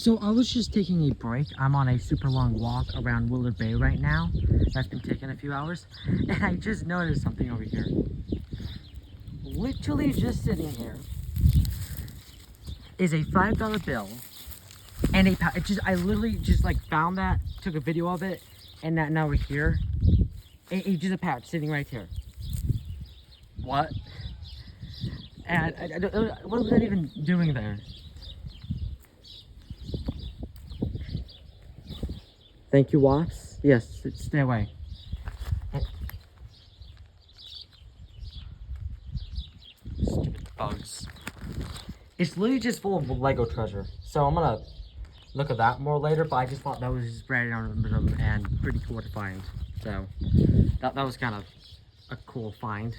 So I was just taking a break. I'm on a super long walk around Willard Bay right now. That's been taking a few hours. And I just noticed something over here. Literally just sitting here is a $5 bill and a it just I literally just like found that, took a video of it, and that now we're here. It's just a patch sitting right here. What? And I don't, what was that even doing there? Thank you, Wasps. Yes, stay away. Stupid bugs. It's literally just full of Lego treasure. So I'm gonna look at that more later, but I just thought that was just random and pretty cool to find. So that was kind of a cool find.